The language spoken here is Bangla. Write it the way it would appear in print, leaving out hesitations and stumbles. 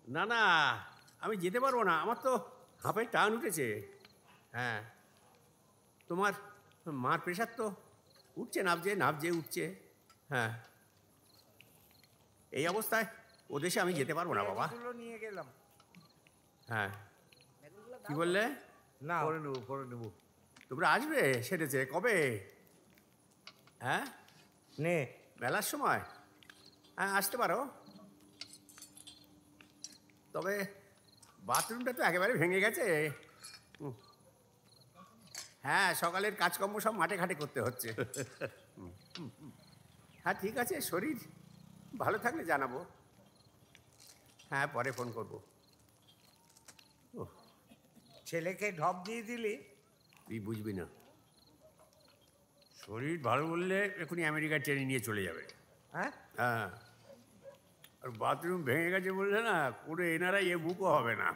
না না, আমি যেতে পারবো না, আমার তো হাঁপায় টান উঠেছে। হ্যাঁ, তোমার মার প্রেশার তো উঠছে, নাবজে নাবজে উঠছে। হ্যাঁ, এই অবস্থায় ও দেশে আমি যেতে পারবো না বাবা। নিয়ে গেলাম। হ্যাঁ, কি বললে? না, পরে নেবো। তোমরা আসবে সেরেছে কবে? হ্যাঁ, নে মেলার সময়? হ্যাঁ, আসতে পারো, তবে বাথরুমটা তো একেবারে ভেঙে গেছে। হ্যাঁ, সকালের কাজকর্ম সব মাঠে ঘাটে করতে হচ্ছে। হ্যাঁ ঠিক আছে, শরীর ভালো থাকলে জানাবো। হ্যাঁ, পরে ফোন করবো। ছেলেকে ঢপ দিয়ে দিলি। তুই বুঝবি না, শরীর ভালো বললে এখনই আমেরিকার ট্রেনে নিয়ে চলে যাবে। হ্যাঁ, হ্যাঁ, আর বাথরুম ভেঙে গেছে বললে না, করে এনারাই এ বুকও হবে না।